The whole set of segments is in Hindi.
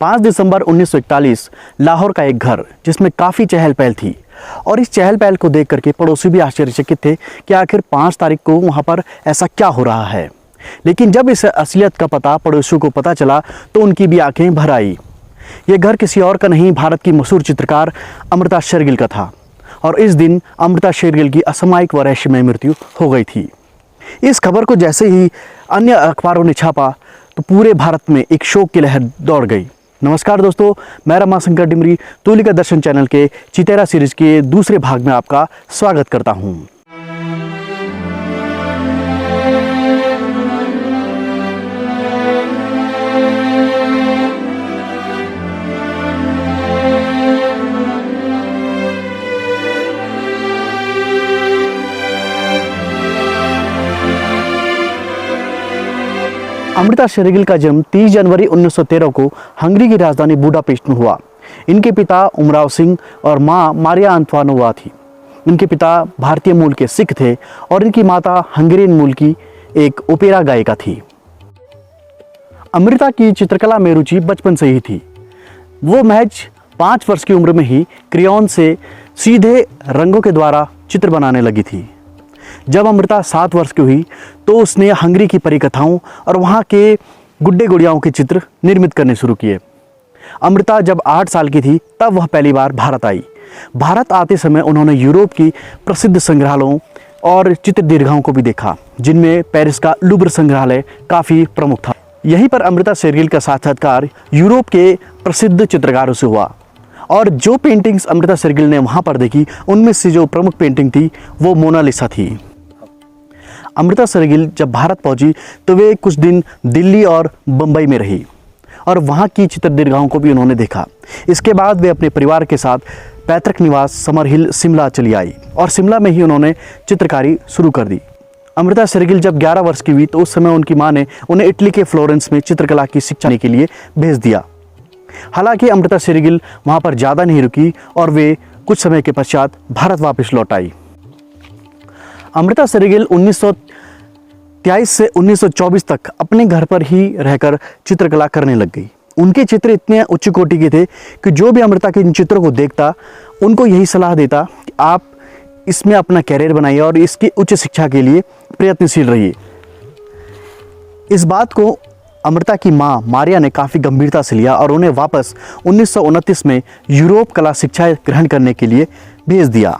5 दिसंबर 1941 लाहौर का एक घर जिसमें काफ़ी चहल पहल थी और इस चहल पहल को देख करके पड़ोसी भी आश्चर्यचकित थे कि आखिर 5 तारीख को वहाँ पर ऐसा क्या हो रहा है। लेकिन जब इस असलियत का पता पड़ोसियों को पता चला तो उनकी भी आंखें भर आई। ये घर किसी और का नहीं, भारत की मशहूर चित्रकार अमृता शेरगिल का था और इस दिन अमृता शेरगिल की असामयिक व रहस्यमय मृत्यु हो गई थी। इस खबर को जैसे ही अन्य अखबारों ने छापा तो पूरे भारत में एक शोक की लहर दौड़ गई। नमस्कार दोस्तों, मैं रमाशंकर डिमरी तुलिका दर्शन चैनल के चितेरा सीरीज के दूसरे भाग में आपका स्वागत करता हूं। अमृता शेरगिल का जन्म 30 जनवरी 1913 को हंगरी की राजधानी बुडापेस्ट में हुआ। इनके पिता उमराव सिंह और मां मारिया अंतवानोवा थी। इनके पिता भारतीय मूल के सिख थे और इनकी माता हंगेरियन मूल की एक ओपेरा गायिका थी। अमृता की चित्रकला में रुचि बचपन से ही थी। वो महज 5 वर्ष की उम्र में ही क्रेयॉन से सीधे रंगों के द्वारा चित्र बनाने लगी थी। जब अमृता 7 वर्ष की हुई तो उसने हंगरी की परिकथाओं और वहाँ के गुड्डे गुड़ियाओं के चित्र निर्मित करने शुरू किए। अमृता जब 8 साल की थी तब वह पहली बार भारत आई। भारत आते समय उन्होंने यूरोप की प्रसिद्ध संग्रहालयों और चित्र दीर्घाओं को भी देखा, जिनमें पेरिस का लूव्र संग्रहालय काफ़ी प्रमुख था। यहीं पर अमृता शेरगिल का साक्षात्कार यूरोप के प्रसिद्ध चित्रकारों से हुआ और जो पेंटिंग्स अमृता शेरगिल ने वहाँ पर देखी उनमें से जो प्रमुख पेंटिंग थी वो मोनालिसा थी। अमृता शेरगिल जब भारत पहुंची तो वे कुछ दिन दिल्ली और बम्बई में रही और वहाँ की चित्र दीर्घाओं को भी उन्होंने देखा। इसके बाद वे अपने परिवार के साथ पैतृक निवास समर हिल शिमला चली आई और शिमला में ही उन्होंने चित्रकारी शुरू कर दी। अमृता शेरगिल जब 11 वर्ष की हुई तो उस समय उनकी माँ ने उन्हें इटली के फ्लोरेंस में चित्रकला की शिक्षा लेने के लिए भेज दिया। हालांकि अमृता शेरगिल वहाँ पर ज़्यादा नहीं रुकी और वे कुछ समय के पश्चात भारत वापस लौट आई। अमृता शेरगिल 1923 से 1924 तक अपने घर पर ही रहकर चित्रकला करने लग गई। उनके चित्र इतने उच्च कोटि के थे कि जो भी अमृता के इन चित्रों को देखता उनको यही सलाह देता कि आप इसमें अपना कैरियर बनाइए और इसकी उच्च शिक्षा के लिए प्रयत्नशील रहिए। इस बात को अमृता की मां मारिया ने काफ़ी गंभीरता से लिया और उन्हें वापस 1929 में यूरोप कला शिक्षा ग्रहण करने के लिए भेज दिया।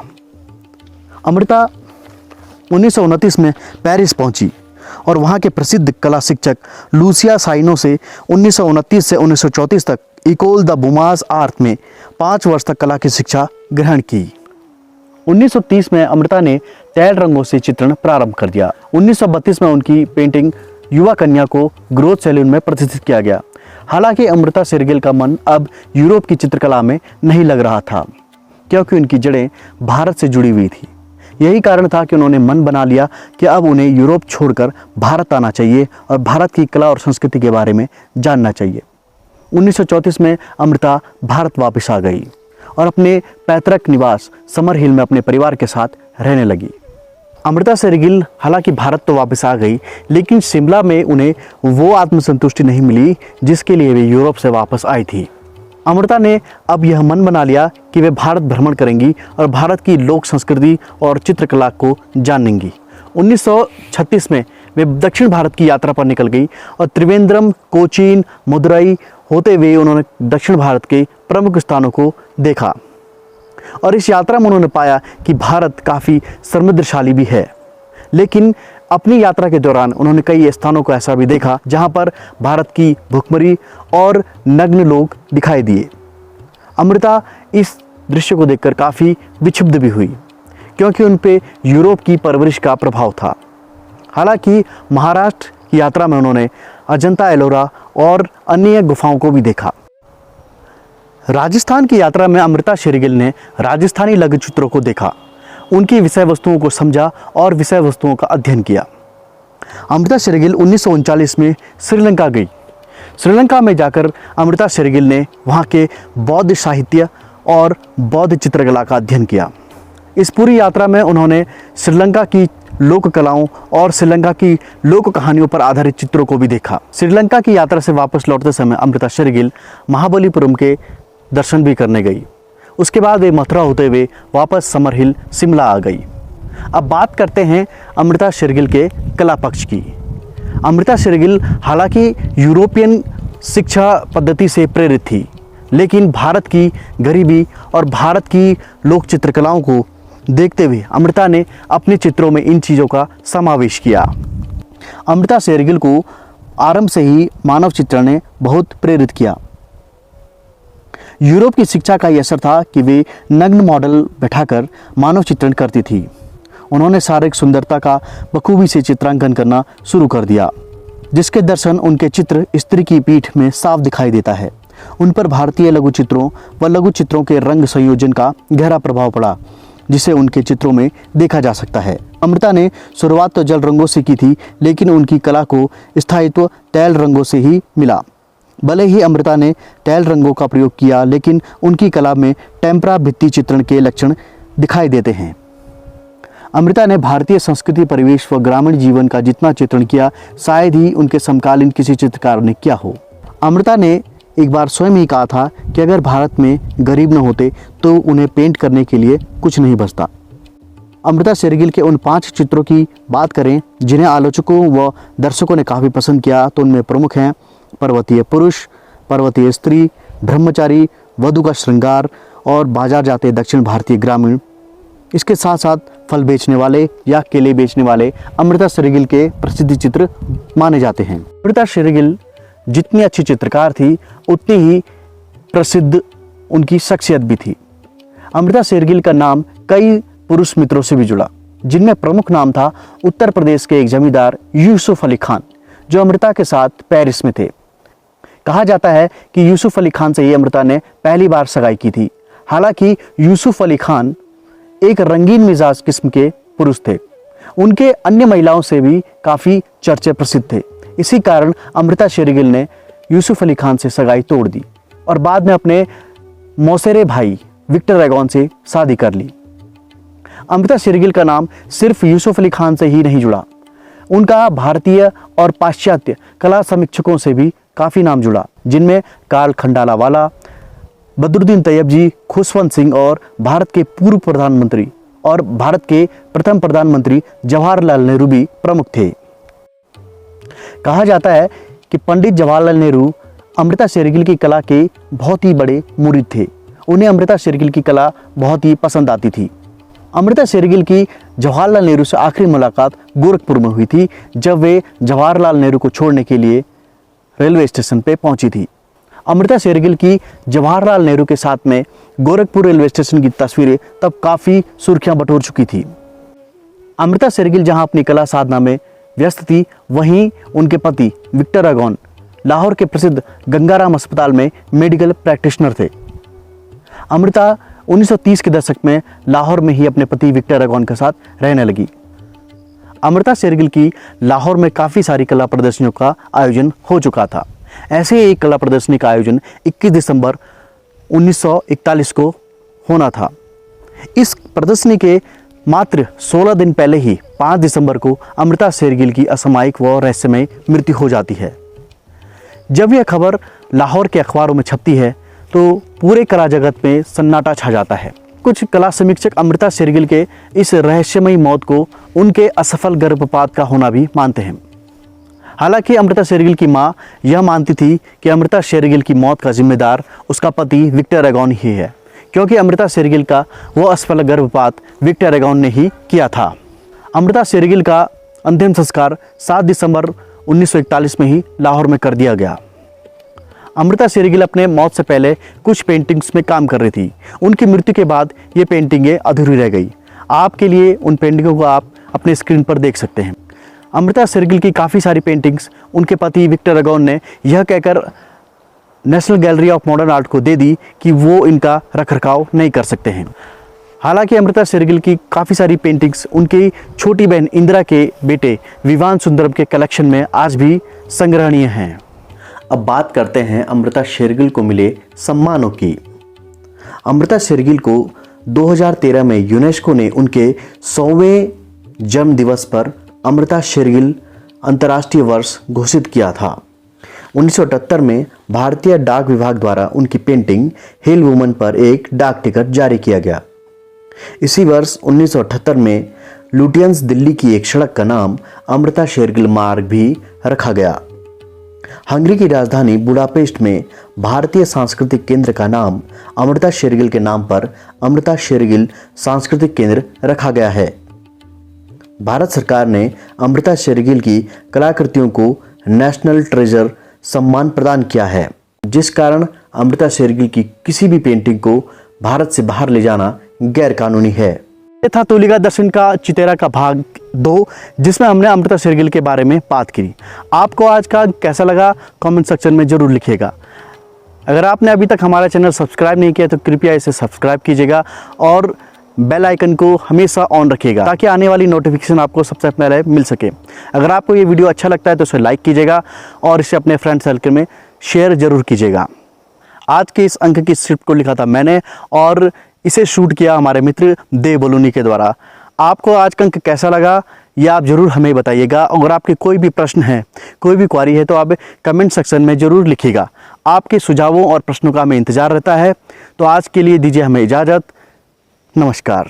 अमृता 1929 में पेरिस पहुंची और वहां के प्रसिद्ध कला शिक्षक लूसिया साइनो से 1929 से 1934 तक इकोल द बुमाज आर्ट में 5 वर्ष तक कला की शिक्षा ग्रहण की। 1930 में अमृता ने तैल रंगों से चित्रण प्रारंभ कर दिया। 1932 में उनकी पेंटिंग युवा कन्या को ग्रोथ सैलून में प्रदर्शित किया गया। हालांकि अमृता शेरगिल का मन अब यूरोप की चित्रकला में नहीं लग रहा था क्योंकि उनकी जड़ें भारत से जुड़ी हुई थी। यही कारण था कि उन्होंने मन बना लिया कि अब उन्हें यूरोप छोड़कर भारत आना चाहिए और भारत की कला और संस्कृति के बारे में जानना चाहिए। 1934 में अमृता भारत वापस आ गई और अपने पैतृक निवास समर हिल में अपने परिवार के साथ रहने लगी। अमृता शेरगिल हालांकि भारत तो वापस आ गई, लेकिन शिमला में उन्हें वो आत्मसंतुष्टि नहीं मिली जिसके लिए वे यूरोप से वापस आई थी। अमृता ने अब यह मन बना लिया कि वे भारत भ्रमण करेंगी और भारत की लोक संस्कृति और चित्रकला को जानेंगी। 1936 में वे दक्षिण भारत की यात्रा पर निकल गई और त्रिवेंद्रम, कोचीन, मदुरई होते हुए उन्होंने दक्षिण भारत के प्रमुख स्थानों को देखा और इस यात्रा में उन्होंने पाया कि भारत काफ़ी समृद्धशाली भी है। लेकिन अपनी यात्रा के दौरान उन्होंने कई स्थानों को ऐसा भी देखा जहां पर भारत की भुखमरी और नग्न लोग दिखाई दिए। अमृता इस दृश्य को देखकर काफ़ी विक्षुब्ध भी हुई क्योंकि उन पे यूरोप की परवरिश का प्रभाव था। हालांकि महाराष्ट्र की यात्रा में उन्होंने अजंता एलोरा और अन्य गुफाओं को भी देखा। राजस्थान की यात्रा में अमृता शेरगिल ने राजस्थानी लघु चित्रों को देखा, उनकी विषय वस्तुओं को समझा और विषय वस्तुओं का अध्ययन किया। अमृता शेरगिल 1939 में श्रीलंका गई। श्रीलंका में जाकर अमृता शेरगिल ने वहाँ के बौद्ध साहित्य और बौद्ध चित्रकला का अध्ययन किया। इस पूरी यात्रा में उन्होंने श्रीलंका की लोक कलाओं और श्रीलंका की लोक कहानियों पर आधारित चित्रों को भी देखा। श्रीलंका की यात्रा से वापस लौटते समय अमृता शेरगिल महाबलीपुरम के दर्शन भी करने गई। उसके बाद वे मथुरा होते हुए वापस समर हिल शिमला आ गई। अब बात करते हैं अमृता शेरगिल के कला पक्ष की। अमृता शेरगिल हालांकि यूरोपियन शिक्षा पद्धति से प्रेरित थी, लेकिन भारत की गरीबी और भारत की लोक चित्रकलाओं को देखते हुए अमृता ने अपने चित्रों में इन चीज़ों का समावेश किया। अमृता शेरगिल को आरंभ से ही मानव चित्रण ने बहुत प्रेरित किया। यूरोप की शिक्षा का यह असर था कि वे नग्न मॉडल बैठाकर मानव चित्रण करती थी। उन्होंने शारीरिक सुंदरता का बखूबी से चित्रांकन करना शुरू कर दिया, जिसके दर्शन उनके चित्र स्त्री की पीठ में साफ दिखाई देता है। उन पर भारतीय लघु चित्रों व लघु चित्रों के रंग संयोजन का गहरा प्रभाव पड़ा, जिसे उनके चित्रों में देखा जा सकता है। अमृता ने शुरुआत तो जल रंगों से की थी, लेकिन उनकी कला को स्थायित्व तैल रंगों से ही मिला। भले ही अमृता ने तैल रंगों का प्रयोग किया, लेकिन उनकी कला में टेम्परा भित्ति चित्रण के लक्षण दिखाई देते हैं। अमृता ने भारतीय संस्कृति, परिवेश व ग्रामीण जीवन का जितना चित्रण किया, शायद ही उनके समकालीन किसी चित्रकार ने किया हो। अमृता ने एक बार स्वयं ही कहा था कि अगर भारत में गरीब न होते तो उन्हें पेंट करने के लिए कुछ नहीं बचता। अमृता शेरगिल के उन 5 चित्रों की बात करें जिन्हें आलोचकों व दर्शकों ने काफ़ी पसंद किया, तो उनमें प्रमुख हैं पर्वतीय पुरुष, पर्वतीय स्त्री, ब्रह्मचारी, वधु का श्रृंगार और बाजार जाते दक्षिण भारतीय ग्रामीण। इसके साथ साथ फल बेचने वाले या केले बेचने वाले अमृता शेरगिल के प्रसिद्ध चित्र माने जाते हैं। अमृता शेरगिल जितनी अच्छी चित्रकार थी, उतनी ही प्रसिद्ध उनकी शख्सियत भी थी। अमृता शेरगिल का नाम कई पुरुष मित्रों से भी जुड़ा, जिनमें प्रमुख नाम था उत्तर प्रदेश के एक जमींदार यूसुफ अली खान, जो अमृता के साथ पेरिस में थे। कहा जाता है कि यूसुफ अली खान से ही अमृता ने पहली बार सगाई की थी। हालांकि यूसुफ अली खान एक रंगीन मिजाज किस्म के पुरुष थे। उनके अन्य महिलाओं से भी काफ़ी चर्चे प्रसिद्ध थे। इसी कारण अमृता शेरगिल ने यूसुफ अली खान से सगाई तोड़ दी और बाद में अपने मौसेरे भाई विक्टर एगॉन से शादी कर ली। अमृता शेरगिल का नाम सिर्फ यूसुफ अली खान से ही नहीं जुड़ा, उनका भारतीय और पाश्चात्य कला समीक्षकों से भी काफ़ी नाम जुड़ा, जिनमें कार्ल खंडालावाला, बदरुद्दीन तैयब जी, खुशवंत सिंह और भारत के पूर्व प्रधानमंत्री और भारत के प्रथम प्रधानमंत्री जवाहरलाल नेहरू भी प्रमुख थे। कहा जाता है कि पंडित जवाहरलाल नेहरू अमृता शेरगिल की कला के बहुत ही बड़े मुरीद थे। उन्हें अमृता शेरगिल की कला बहुत ही पसंद आती थी। अमृता शेरगिल की जवाहरलाल नेहरू से आखिरी मुलाकात गोरखपुर में हुई थी, जब वे जवाहरलाल नेहरू को छोड़ने के लिए रेलवे स्टेशन पर पहुंची थी। अमृता शेरगिल की जवाहरलाल नेहरू के साथ में गोरखपुर रेलवे स्टेशन की तस्वीरें तब काफ़ी सुर्खियां बटोर चुकी थी। अमृता शेरगिल जहां अपनी कला साधना में व्यस्त थी, वहीं उनके पति विक्टर एगॉन लाहौर के प्रसिद्ध गंगाराम अस्पताल में मेडिकल प्रैक्टिशनर थे। अमृता 1930 के दशक में लाहौर में ही अपने पति विक्टर एगॉन के साथ रहने लगी। अमृता शेरगिल की लाहौर में काफ़ी सारी कला प्रदर्शनियों का आयोजन हो चुका था। ऐसे एक कला प्रदर्शनी का आयोजन 21 दिसंबर 1941 को होना था। इस प्रदर्शनी के मात्र 16 दिन पहले ही 5 दिसंबर को अमृता शेरगिल की असामयिक व रहस्यमय मृत्यु हो जाती है। जब यह खबर लाहौर के अखबारों में छपती है तो पूरे कला जगत में सन्नाटा छा जाता है। कुछ कला समीक्षक अमृता शेरगिल के इस रहस्यमयी मौत को उनके असफल गर्भपात का होना भी मानते हैं। हालांकि अमृता शेरगिल की मां यह मानती थी कि अमृता शेरगिल की मौत का जिम्मेदार उसका पति विक्टर एगॉन ही है, क्योंकि अमृता शेरगिल का वो असफल गर्भपात विक्टर एगॉन ने ही किया था। अमृता शेरगिल का अंतिम संस्कार 7 दिसंबर 1941 में ही लाहौर में कर दिया गया। अमृता शेरगिल अपने मौत से पहले कुछ पेंटिंग्स में काम कर रही थी। उनकी मृत्यु के बाद ये पेंटिंगें अधूरी रह गई। आपके लिए उन पेंटिंगों को आप अपने स्क्रीन पर देख सकते हैं। अमृता शेरगिल की काफ़ी सारी पेंटिंग्स उनके पति विक्टर एगॉन ने यह कहकर national gallery of modern art को दे दी कि वो इनका रखरखाव नहीं कर सकते हैं। हालांकि अमृता शेरगिल की काफ़ी सारी पेंटिंग्स उनकी छोटी बहन इंदिरा के बेटे विवान सुंदरम के कलेक्शन में आज भी संग्रहणीय हैं। अब बात करते हैं अमृता शेरगिल को मिले सम्मानों की। अमृता शेरगिल को 2013 में यूनेस्को ने उनके 100वें जन्म दिवस पर अमृता शेरगिल अंतर्राष्ट्रीय वर्ष घोषित किया था। 1978 में भारतीय डाक विभाग द्वारा उनकी पेंटिंग हिल वुमन पर एक डाक टिकट जारी किया गया। इसी वर्ष 1978 में लुटियंस दिल्ली की एक सड़क का नाम अमृता शेरगिल मार्ग भी रखा गया। हंगरी की राजधानी बुडापेस्ट में भारतीय सांस्कृतिक केंद्र का नाम अमृता शेरगिल के नाम पर अमृता शेरगिल सांस्कृतिक केंद्र रखा गया है। भारत सरकार ने अमृता शेरगिल की कलाकृतियों को नेशनल ट्रेजर सम्मान प्रदान किया है, जिस कारण अमृता शेरगिल की किसी भी पेंटिंग को भारत से बाहर ले जाना गैर कानूनी है। ये था तुलिका दर्शन का चितेरा का भाग 2, जिसमें हमने अमृता शेरगिल के बारे में बात की। आपको आज का कैसा लगा कमेंट सेक्शन में जरूर लिखिएगा। अगर आपने अभी तक हमारा चैनल सब्सक्राइब नहीं किया तो कृपया इसे सब्सक्राइब कीजिएगा और बेल आइकन को हमेशा ऑन रखिएगा ताकि आने वाली नोटिफिकेशन आपको सबसे पहले मिल सके। अगर आपको ये वीडियो अच्छा लगता है तो इसे लाइक कीजिएगा और इसे अपने फ्रेंड सर्कल में शेयर जरूर कीजिएगा। आज के इस अंक की स्क्रिप्ट को लिखा था मैंने और इसे शूट किया हमारे मित्र देव बलूनी के द्वारा। आपको आज का अंक कैसा लगा यह आप ज़रूर हमें बताइएगा। अगर आपके कोई भी प्रश्न है, कोई भी क्वारी है तो आप कमेंट सेक्शन में ज़रूर लिखिएगा। आपके सुझावों और प्रश्नों का हमें इंतज़ार रहता है। तो आज के लिए दीजिए हमें इजाज़त। नमस्कार।